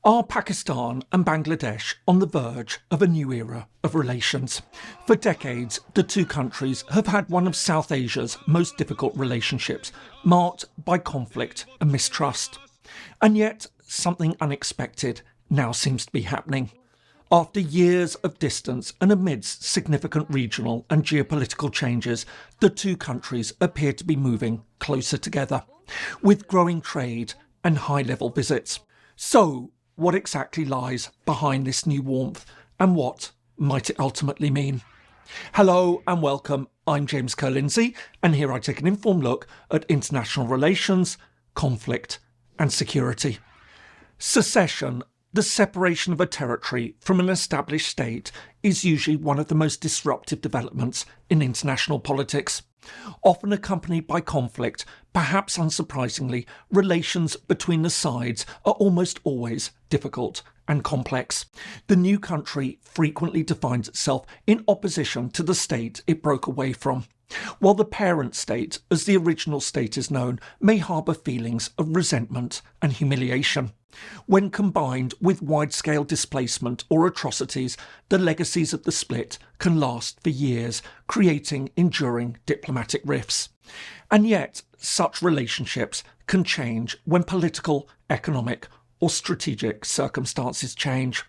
Are Pakistan and Bangladesh on the verge of a new era of relations? For decades, the two countries have had one of South Asia's most difficult relationships, marked by conflict and mistrust. And yet, something unexpected now seems to be happening. After years of distance and amidst significant regional and geopolitical changes, the two countries appear to be moving closer together, with growing trade and high-level visits. So, what exactly lies behind this new warmth, and what might it ultimately mean? Hello and welcome, I'm James Ker-Lindsay, and here I take an informed look at international relations, conflict and security. Secession, the separation of a territory from an established state, is usually one of the most disruptive developments in international politics. Often accompanied by conflict, perhaps unsurprisingly, relations between the sides are almost always difficult and complex. The new country frequently defines itself in opposition to the state it broke away from, while the parent state, as the original state is known, may harbour feelings of resentment and humiliation. When combined with wide-scale displacement or atrocities, the legacies of the split can last for years, creating enduring diplomatic rifts. And yet, such relationships can change when political, economic or strategic circumstances change.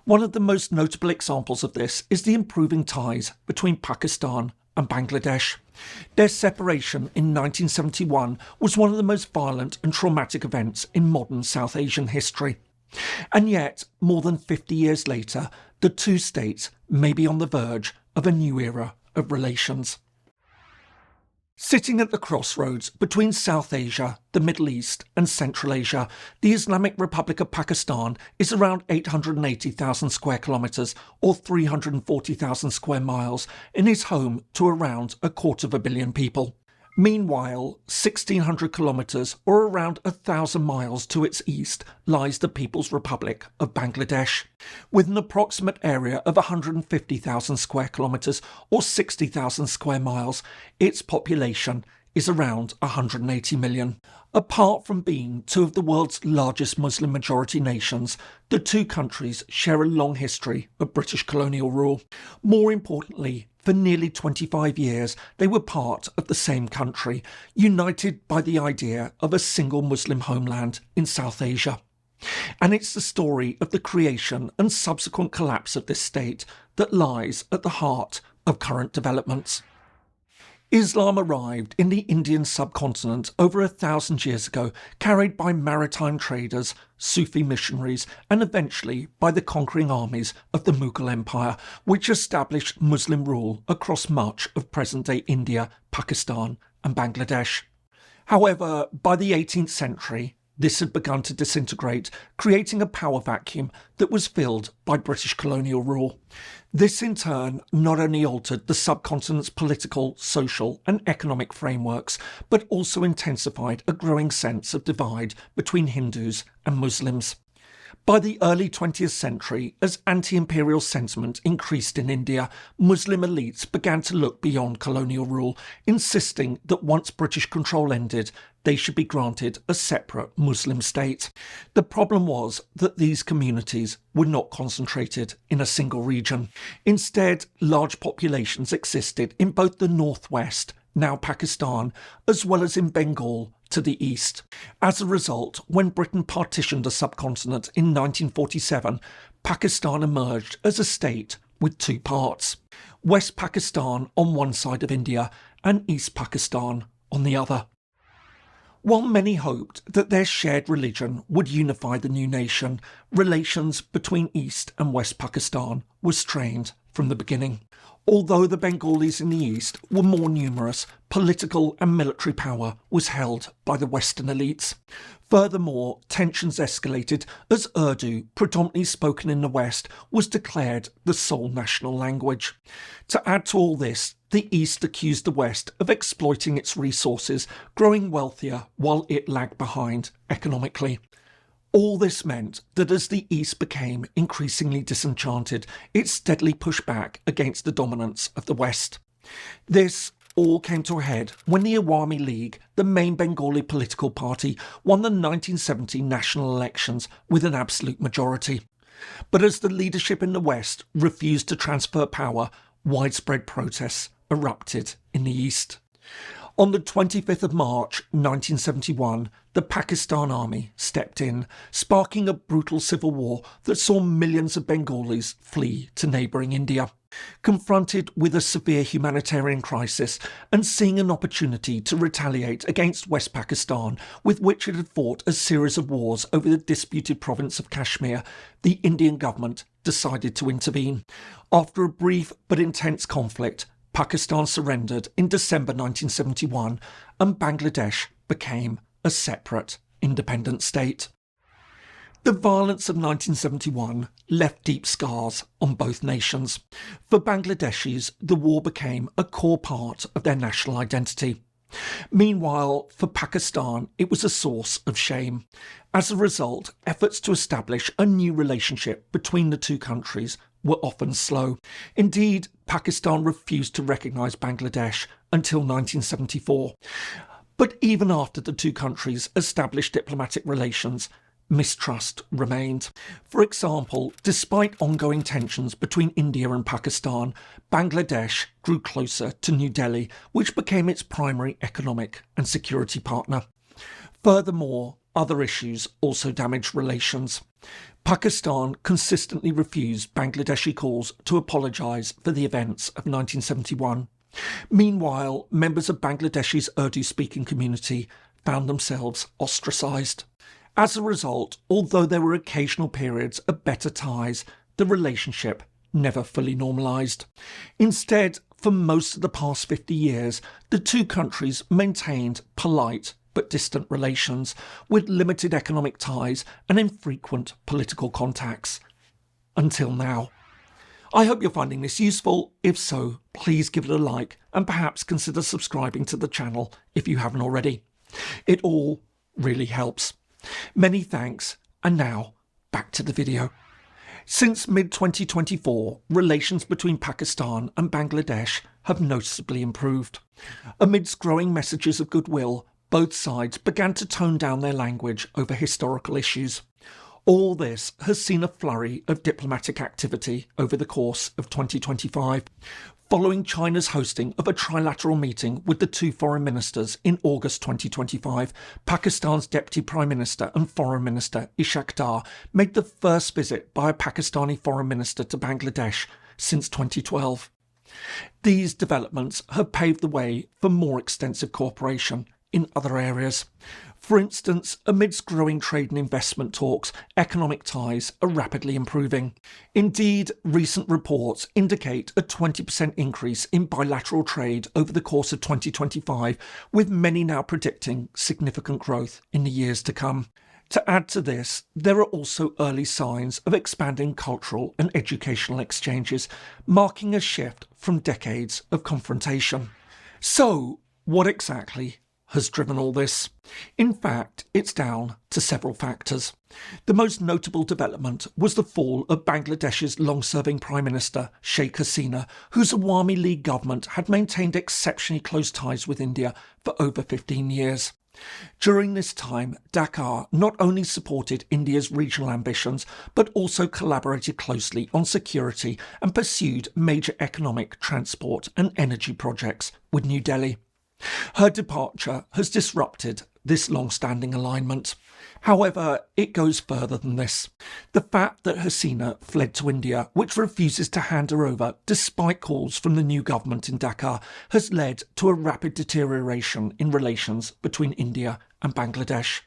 One of the most notable examples of this is the improving ties between Pakistan and Bangladesh. Their separation in 1971 was one of the most violent and traumatic events in modern South Asian history. And yet, more than 50 years later, the two states may be on the verge of a new era of relations. Sitting at the crossroads between South Asia, the Middle East and Central Asia, the Islamic Republic of Pakistan is around 880,000 square kilometres or 340,000 square miles and is home to around 250 million people. Meanwhile, 1,600 kilometres or around 1,000 miles to its east lies the People's Republic of Bangladesh. With an approximate area of 150,000 square kilometres or 60,000 square miles, its population is around 180 million. Apart from being two of the world's largest Muslim majority nations, the two countries share a long history of British colonial rule. More importantly, for nearly 25 years, they were part of the same country, united by the idea of a single Muslim homeland in South Asia. And it's the story of the creation and subsequent collapse of this state that lies at the heart of current developments. Islam arrived in the Indian subcontinent over 1,000 years ago, carried by maritime traders, Sufi missionaries, and eventually by the conquering armies of the Mughal Empire, which established Muslim rule across much of present-day India, Pakistan and Bangladesh. However, by the 18th century, this had begun to disintegrate, creating a power vacuum that was filled by British colonial rule. This in turn not only altered the subcontinent's political, social and economic frameworks, but also intensified a growing sense of divide between Hindus and Muslims. By the early 20th century, as anti-imperial sentiment increased in India, Muslim elites began to look beyond colonial rule, insisting that once British control ended, they should be granted a separate Muslim state. The problem was that these communities were not concentrated in a single region. Instead, large populations existed in both the northwest, now Pakistan, as well as in Bengal to the east. As a result, when Britain partitioned the subcontinent in 1947, Pakistan emerged as a state with two parts: West Pakistan on one side of India and East Pakistan on the other. While many hoped that their shared religion would unify the new nation, relations between East and West Pakistan were strained from the beginning. Although the Bengalis in the east were more numerous, political and military power was held by the Western elites. Furthermore, tensions escalated as Urdu, predominantly spoken in the West, was declared the sole national language. To add to all this, the East accused the West of exploiting its resources, growing wealthier while it lagged behind economically. All this meant that as the East became increasingly disenchanted, it steadily pushed back against the dominance of the West. This, all came to a head when the Awami League, the main Bengali political party, won the 1970 national elections with an absolute majority. But as the leadership in the West refused to transfer power, widespread protests erupted in the East. On the 25th of March 1971, the Pakistan army stepped in, sparking a brutal civil war that saw millions of Bengalis flee to neighbouring India. Confronted with a severe humanitarian crisis and seeing an opportunity to retaliate against West Pakistan, with which it had fought a series of wars over the disputed province of Kashmir, the Indian government decided to intervene. After a brief but intense conflict, Pakistan surrendered in December 1971 and Bangladesh became a separate, independent state. The violence of 1971 left deep scars on both nations. For Bangladeshis, the war became a core part of their national identity. Meanwhile, for Pakistan, it was a source of shame. As a result, efforts to establish a new relationship between the two countries were often slow. Indeed, Pakistan refused to recognise Bangladesh until 1974. But even after the two countries established diplomatic relations, mistrust remained. For example, despite ongoing tensions between India and Pakistan, Bangladesh grew closer to New Delhi, which became its primary economic and security partner. Furthermore, other issues also damaged relations. Pakistan consistently refused Bangladeshi calls to apologise for the events of 1971. Meanwhile, members of Bangladesh's Urdu-speaking community found themselves ostracised. As a result, although there were occasional periods of better ties, the relationship never fully normalised. Instead, for most of the past 50 years, the two countries maintained polite but distant relations, with limited economic ties and infrequent political contacts. Until now. I hope you're finding this useful. If so, please give it a like and perhaps consider subscribing to the channel if you haven't already. It all really helps. Many thanks, and now back to the video. Since mid-2024, relations between Pakistan and Bangladesh have noticeably improved. Amidst growing messages of goodwill, both sides began to tone down their language over historical issues. All this has seen a flurry of diplomatic activity over the course of 2025. Following China's hosting of a trilateral meeting with the two foreign ministers in August 2025, Pakistan's Deputy Prime Minister and Foreign Minister Ishaq Dar made the first visit by a Pakistani foreign minister to Bangladesh since 2012. These developments have paved the way for more extensive cooperation in other areas. For instance, amidst growing trade and investment talks, economic ties are rapidly improving. Indeed, recent reports indicate a 20% increase in bilateral trade over the course of 2025, with many now predicting significant growth in the years to come. To add to this, there are also early signs of expanding cultural and educational exchanges, marking a shift from decades of confrontation. So, what exactly has driven all this? In fact, it's down to several factors. The most notable development was the fall of Bangladesh's long-serving Prime Minister Sheikh Hasina, whose Awami League government had maintained exceptionally close ties with India for over 15 years. During this time, Dhaka not only supported India's regional ambitions, but also collaborated closely on security and pursued major economic, transport and energy projects with New Delhi. Her departure has disrupted this long-standing alignment. However, it goes further than this. The fact that Hasina fled to India, which refuses to hand her over despite calls from the new government in Dhaka, has led to a rapid deterioration in relations between India and Bangladesh.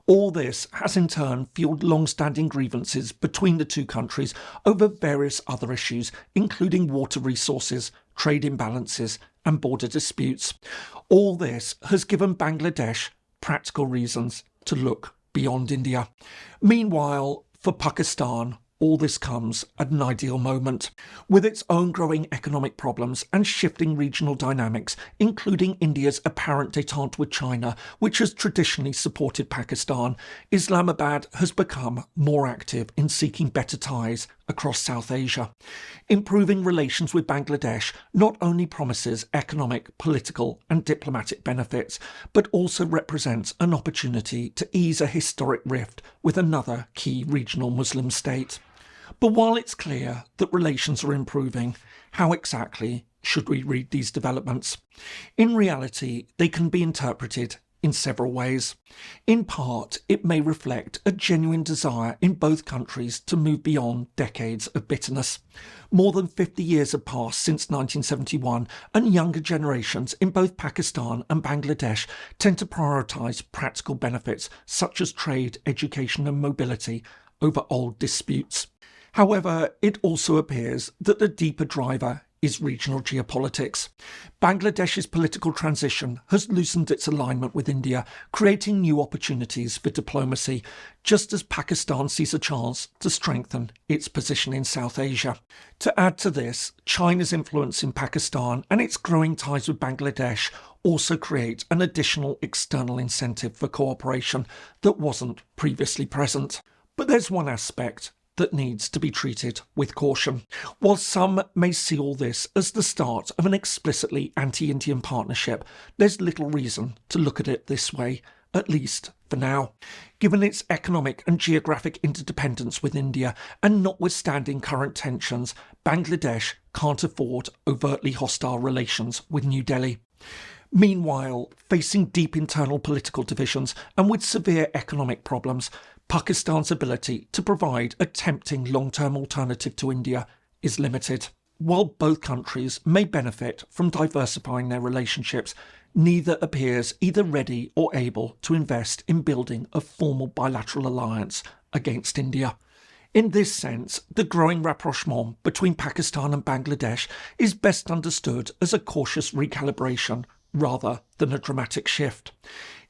All this has in turn fueled long-standing grievances between the two countries over various other issues, including water resources, trade imbalances and border disputes. All this has given Bangladesh practical reasons to look beyond India. Meanwhile, for Pakistan, all this comes at an ideal moment. With its own growing economic problems and shifting regional dynamics, including India's apparent détente with China, which has traditionally supported Pakistan, Islamabad has become more active in seeking better ties across South Asia. Improving relations with Bangladesh not only promises economic, political and diplomatic benefits, but also represents an opportunity to ease a historic rift with another key regional Muslim state. But while it's clear that relations are improving, how exactly should we read these developments? In reality, they can be interpreted in several ways. In part, it may reflect a genuine desire in both countries to move beyond decades of bitterness. More than 50 years have passed since 1971, and younger generations in both Pakistan and Bangladesh tend to prioritise practical benefits such as trade, education and mobility over old disputes. However, it also appears that the deeper driver is regional geopolitics. Bangladesh's political transition has loosened its alignment with India, creating new opportunities for diplomacy, just as Pakistan sees a chance to strengthen its position in South Asia. To add to this, China's influence in Pakistan and its growing ties with Bangladesh also create an additional external incentive for cooperation that wasn't previously present. But there's one aspect that needs to be treated with caution. While some may see all this as the start of an explicitly anti-Indian partnership, there's little reason to look at it this way, at least for now. Given its economic and geographic interdependence with India, and notwithstanding current tensions, Bangladesh can't afford overtly hostile relations with New Delhi. Meanwhile, facing deep internal political divisions and with severe economic problems, Pakistan's ability to provide a tempting long-term alternative to India is limited. While both countries may benefit from diversifying their relationships, neither appears either ready or able to invest in building a formal bilateral alliance against India. In this sense, the growing rapprochement between Pakistan and Bangladesh is best understood as a cautious recalibration rather than a dramatic shift.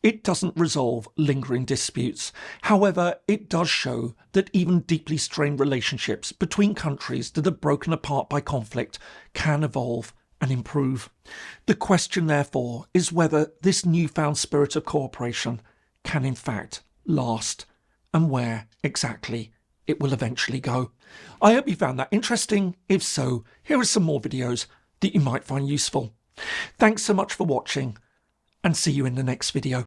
It doesn't resolve lingering disputes. However, it does show that even deeply strained relationships between countries that are broken apart by conflict can evolve and improve. The question, therefore, is whether this newfound spirit of cooperation can in fact last, and where exactly it will eventually go. I hope you found that interesting. If so, here are some more videos that you might find useful. Thanks so much for watching, and see you in the next video.